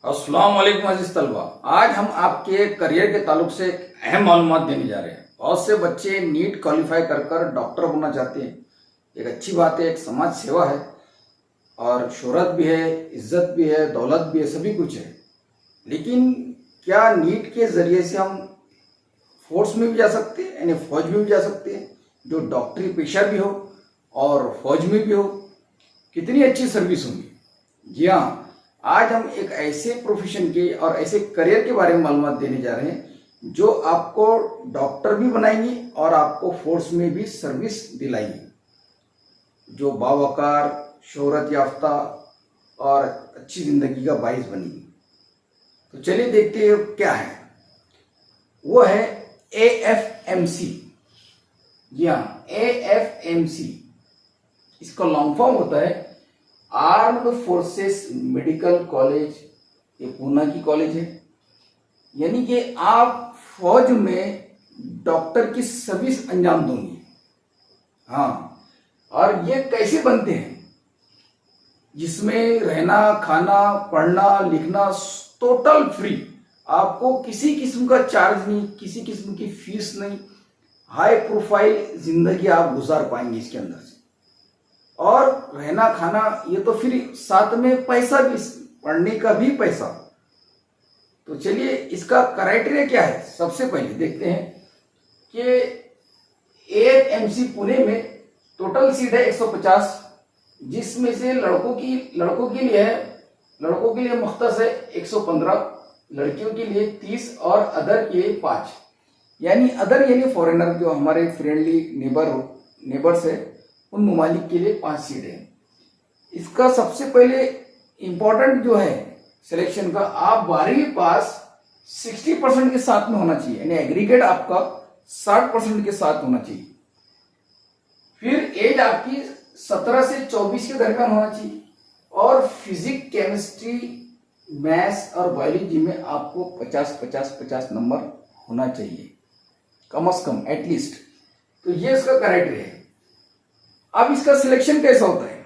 अस्सलाम वालेकुम अजीज तलबा। आज हम आपके करियर के ताल्लुक से एक अहम मालूमात देने जा रहे हैं। बहुत से बच्चे नीट क्वालिफाई कर डॉक्टर बनना चाहते हैं। एक अच्छी बात है, एक समाज सेवा है और शोहरत भी है, इज्जत भी है, दौलत भी है, सभी कुछ है। लेकिन क्या नीट के ज़रिए से हम फोर्स में भी जा सकते हैं, यानी फौज में भी जा सकते हैं, जो डॉक्टरी पेशा भी हो और फौज में भी हो? कितनी अच्छी सर्विस होगी। जी हाँ, आज हम एक ऐसे प्रोफेशन के और ऐसे करियर के बारे में मालूमात देने जा रहे हैं जो आपको डॉक्टर भी बनाएंगी और आपको फोर्स में भी सर्विस दिलाएंगी, जो बावकार, शोहरत याफ्ता और अच्छी जिंदगी का बाइस बनेगी। तो चलिए देखते हैं क्या है। वो है AFMC। जी हाँ, AFMC, इसका लॉन्ग फॉर्म होता है आर्म्ड फोर्सेस मेडिकल कॉलेज। ये पूना की कॉलेज है। यानी कि आप फौज में डॉक्टर की सर्विस अंजाम दोगे। हाँ, और ये कैसे बनते हैं? जिसमें रहना, खाना, पढ़ना, लिखना टोटल फ्री। आपको किसी किस्म का चार्ज नहीं, किसी किस्म की फीस नहीं। हाई प्रोफाइल जिंदगी आप गुजार पाएंगे इसके अंदर से। और रहना खाना ये तो फ्री, साथ में पैसा भी, पढ़ने का भी पैसा। तो चलिए इसका क्राइटेरिया क्या है, सबसे पहले देखते हैं कि AFMC पुणे में टोटल सीट है 150, जिसमें से लड़कों के लिए मुख्तस है 115, लड़कियों के लिए 30 और अदर के लिए 5। यानी अदर यानी फॉरेनर, जो हमारे फ्रेंडली नेबर्स है, उन ममालिक के लिए 5 सीट है। इसका सबसे पहले इंपॉर्टेंट जो है सिलेक्शन का, आप 12वीं पास 60% के साथ में होना चाहिए, यानी एग्रीगेट आपका 60% के साथ होना चाहिए। फिर एज आपकी 17 से 24 के दरमियान होना चाहिए और फिजिक्स, केमिस्ट्री, मैथ्स और बायोलॉजी में आपको 50-50-50 नंबर होना चाहिए, कम से कम, एटलीस्ट। तो ये इसका क्राइटेरिया है। अब इसका सिलेक्शन कैसा होता है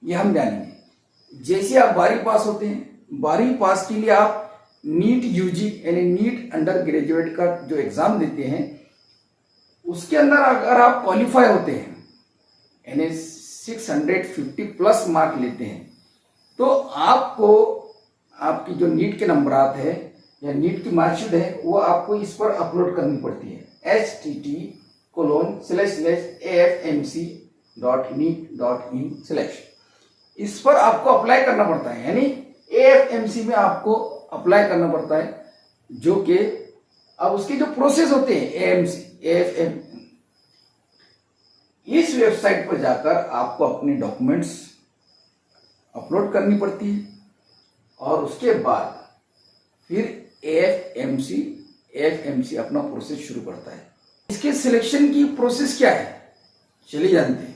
ये हम जानेंगे। जैसे आप 12वीं पास होते हैं, 12वीं पास के लिए आप नीट यूजी यानी नीट अंडर ग्रेजुएट का जो एग्जाम देते हैं, उसके अंदर अगर आप क्वालिफाई होते हैं, यानी 650 प्लस मार्क लेते हैं, तो आपको आपकी जो नीट के नंबरात है या नीट की मार्कशीट है, वो आपको इस पर अपलोड करनी पड़ती है, http://afmc.neet.in/। इस पर आपको अप्लाई करना पड़ता है, यानी AFMC में आपको अप्लाई करना पड़ता है, जो कि अब उसके जो प्रोसेस होते हैं AFM, इस वेबसाइट पर जाकर आपको अपने डॉक्यूमेंट्स अपलोड करनी पड़ती है और उसके बाद फिर AFMC अपना प्रोसेस शुरू करता है। इसके सिलेक्शन की प्रोसेस क्या है, चलिए जानते हैं।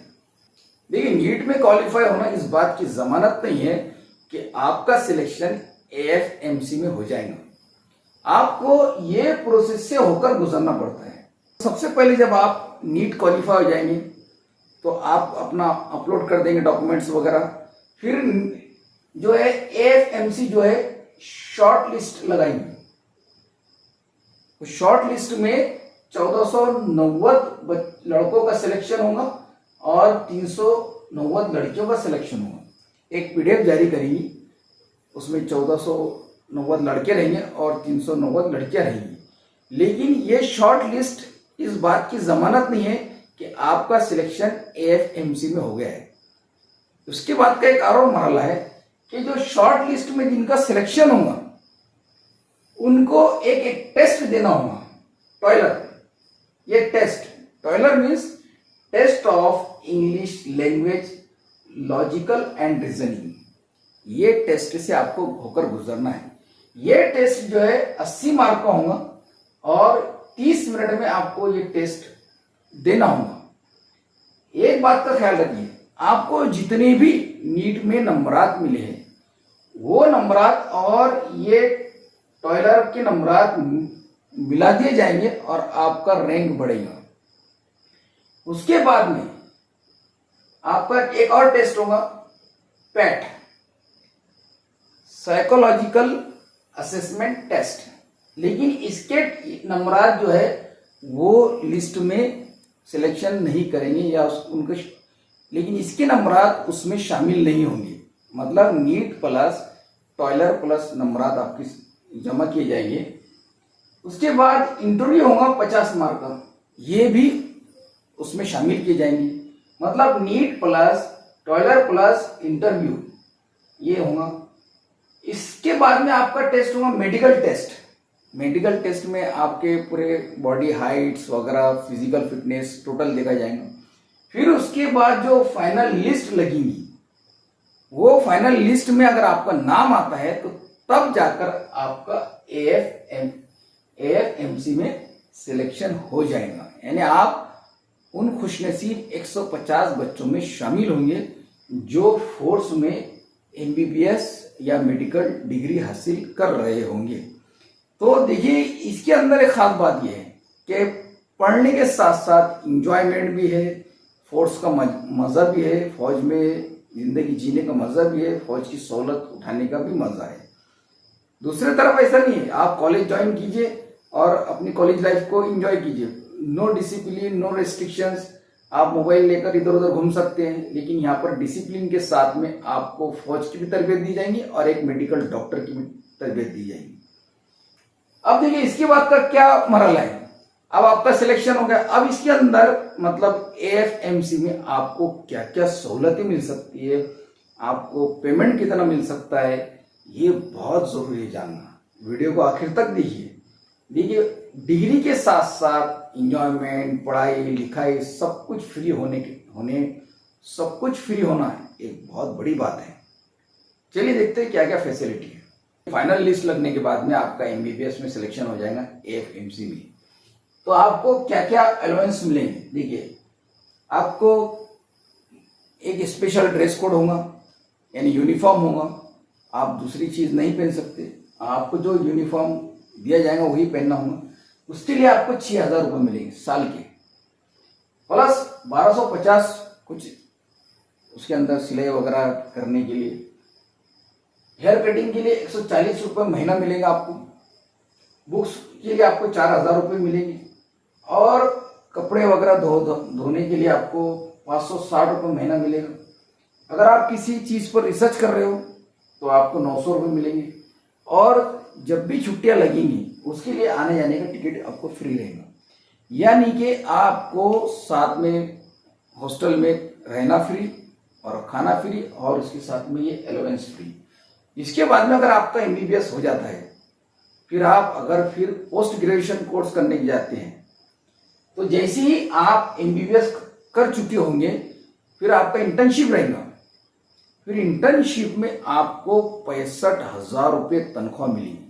देखिए, नीट में क्वालिफाई होना इस बात की जमानत नहीं है कि आपका सिलेक्शन AFMC में हो जाएगा। आपको ये प्रोसेस से होकर गुजरना पड़ता है। सबसे पहले जब आप नीट क्वालिफाई हो जाएंगे तो आप अपना अपलोड कर देंगे डॉक्यूमेंट्स वगैरह। फिर जो है AFMC जो है शॉर्ट लिस्ट लगाएंगे। शॉर्ट लिस्ट में 1490 लड़कों का सिलेक्शन होगा और 390 लड़कियों का सिलेक्शन होगा। एक PDF जारी करेगी, उसमें 1490 लड़के रहेंगे और 390 लड़कियां रहेंगी। लेकिन ये शॉर्ट लिस्ट इस बात की जमानत नहीं है कि आपका सिलेक्शन AFMC में हो गया है। उसके बाद का एक और मरहला है कि जो शॉर्ट लिस्ट में जिनका सिलेक्शन होगा उनको एक टेस्ट देना होगा, टॉयलर। ये टेस्ट, टॉयलर means test of English language, logical and reasoning. ये टेस्ट से आपको होकर गुजरना है। ये टेस्ट जो है 80 मार्क का होगा और 30 मिनट में आपको ये टेस्ट देना होगा। एक बात का ख्याल रखिए, आपको जितने भी नीट में नंबरात मिले हैं, वो नंबरात और ये टॉयलर के नंबरात मिला दिए जाएंगे और आपका रैंक बढ़ेगा। उसके बाद में आपका एक और टेस्ट होगा, पैट, साइकोलॉजिकल असेसमेंट टेस्ट, लेकिन इसके नंबरात जो है वो लिस्ट में सिलेक्शन नहीं करेंगे या उनको, लेकिन इसके नंबरात उसमें शामिल नहीं होंगे। मतलब नीट प्लस टॉयलर प्लस नंबरात आपकी जमा किए जाएंगे। उसके बाद इंटरव्यू होगा 50 मार्क का, ये भी उसमें शामिल किए जाएंगे। मतलब नीट प्लस टॉयलर प्लस इंटरव्यू ये होगा। इसके बाद में आपका टेस्ट होगा मेडिकल टेस्ट। मेडिकल टेस्ट में आपके पूरे बॉडी हाइट्स वगैरह फिजिकल फिटनेस टोटल देखा जाएगा। फिर उसके बाद जो फाइनल लिस्ट लगेगी, वो फाइनल लिस्ट में अगर आपका नाम आता है तो तब जाकर आपका एएफएमसी में सिलेक्शन हो जाएगा। यानी आप उन खुशनसीब 150 बच्चों में शामिल होंगे जो फोर्स में एमबीबीएस या मेडिकल डिग्री हासिल कर रहे होंगे। तो देखिए, इसके अंदर एक खास बात यह है कि पढ़ने के साथ साथ इंजॉयमेंट भी है, फोर्स का मज़ा भी है, फौज में जिंदगी जीने का मज़ा भी है, फौज की सहूलत उठाने का भी मज़ा है। दूसरी तरफ ऐसा नहीं है, आप कॉलेज ज्वाइन कीजिए और अपनी कॉलेज लाइफ को एंजॉय कीजिए। नो डिसिप्लिन, नो रेस्ट्रिक्शंस, आप मोबाइल लेकर इधर उधर घूम सकते हैं, लेकिन यहाँ पर डिसिप्लिन के साथ में आपको फौज की भी तरबियत दी जाएगी और एक मेडिकल डॉक्टर की भी तरबियत दी जाएगी। अब देखिए, इसके बाद का क्या मरहला है। अब आपका सिलेक्शन हो गया। अब इसके अंदर मतलब एएफएमसी में आपको क्या क्या सहूलतें मिल सकती है, आपको पेमेंट कितना मिल सकता है, ये बहुत जरूरी है जानना। वीडियो को आखिर तक देखिए। डिग्री के साथ साथ इंजॉयमेंट, पढ़ाई लिखाई सब कुछ फ्री सब कुछ फ्री होना एक बहुत बड़ी बात है। चलिए देखते हैं क्या क्या फैसिलिटी है। फाइनल लिस्ट लगने के बाद में आपका एमबीबीएस में सिलेक्शन हो जाएगा एएफएमसी में। तो आपको क्या क्या अलाउंस मिलेंगे। देखिए, आपको एक स्पेशल ड्रेस कोड होगा, यानी यूनिफॉर्म होगा। आप दूसरी चीज नहीं पहन सकते, आपको जो यूनिफॉर्म दिया जाएगा वही पहनना होगा। उसके लिए आपको 6000 रुपये मिलेंगे साल के, प्लस 1250 कुछ उसके अंदर सिलाई वगैरह करने के लिए। हेयर कटिंग के लिए 140 रुपये महीना मिलेगा आपको। बुक्स के लिए आपको 4000 रुपये मिलेंगे और कपड़े वगैरह धोने के लिए आपको 560 रुपये महीना मिलेगा। अगर आप किसी चीज़ पर रिसर्च कर रहे हो तो आपको 900 रुपये मिलेंगे और जब भी छुट्टियां लगेंगी उसके लिए आने जाने का टिकट आपको फ्री रहेगा। यानी कि आपको साथ में हॉस्टल में रहना फ्री और खाना फ्री और उसके साथ में ये अलाउंस फ्री। इसके बाद में अगर आपका एमबीबीएस हो जाता है, फिर आप अगर फिर पोस्ट ग्रेजुएशन कोर्स करने के जाते हैं तो जैसे ही आप एमबीबीएस कर चुके होंगे फिर आपका इंटर्नशिप रहेगा। फिर इंटर्नशिप में आपको 65,000 रुपये तनख्वाह मिलेगी।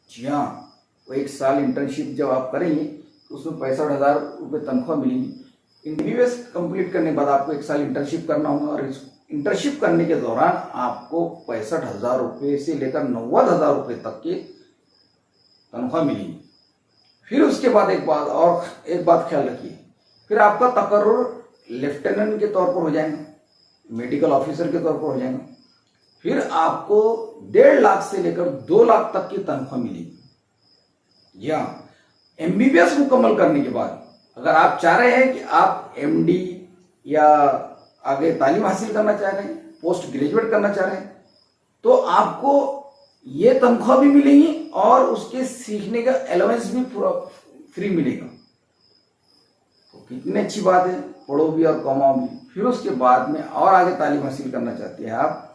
जी हाँ, वो 1 साल इंटर्नशिप जब आप करेंगे तो उसमें 65,000 रुपये तनख्वाह मिलेगी। एमबीबीएस कंप्लीट करने के बाद आपको 1 साल इंटर्नशिप करना होगा और इंटर्नशिप करने के दौरान आपको 65,000 रुपये से लेकर 90,000 रुपये तक की तनख्वाह मिलेगी। फिर उसके बाद एक बात ख्याल रखिए, फिर आपका तकर्रुर लेफ्टिनेंट के तौर पर हो जाएगा, मेडिकल ऑफिसर के तौर पर हो जाएगा। फिर आपको 1.5 लाख से लेकर 2 लाख तक की तनख्वाह मिलेगी। या एमबीबीएस मुकम्मल करने के बाद अगर आप चाह रहे हैं कि आप एमडी या आगे तालीम हासिल करना चाह रहे हैं, पोस्ट ग्रेजुएट करना चाह रहे हैं, तो आपको ये तनख्वाह भी मिलेगी और उसके सीखने का अलाउंस भी पूरा फ्री मिलेगा। तो कितनी अच्छी बात है, पढ़ो भी और कमाओ भी। फिर उसके बाद में और आगे तालीम हासिल करना चाहते हैं आप,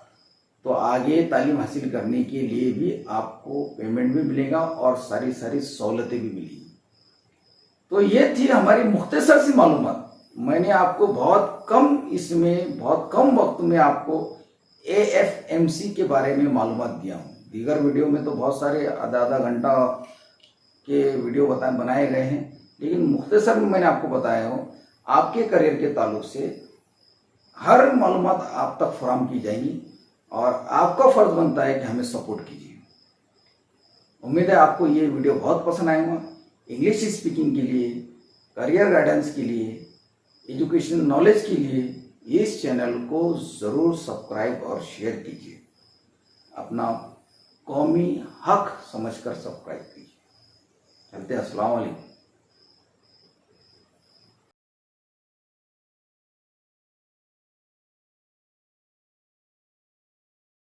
तो आगे तालीम हासिल करने के लिए भी आपको पेमेंट भी मिलेगा और सारी सहूलतें भी मिलेगी। तो ये थी हमारी मुख्तसर सी मालूमात। मैंने आपको बहुत कम वक्त में आपको एएफएमसी के बारे में मालूमात दिया हूँ। दीगर वीडियो में तो बहुत सारे आधा घंटा के वीडियो बनाए गए हैं, लेकिन मुख्तसर में मैंने आपको बताया हूँ। आपके करियर के ताल्लुक से हर मालूमात आप तक फराहम की जाएगी और आपका फर्ज बनता है कि हमें सपोर्ट कीजिए। उम्मीद है आपको ये वीडियो बहुत पसंद आएगा। इंग्लिश स्पीकिंग के लिए, करियर गाइडेंस के लिए, एजुकेशन नॉलेज के लिए इस चैनल को ज़रूर सब्सक्राइब और शेयर कीजिए। अपना कौमी हक समझकर सब्सक्राइब कीजिए। चलते हैं, अस्सलाम वालेकुम।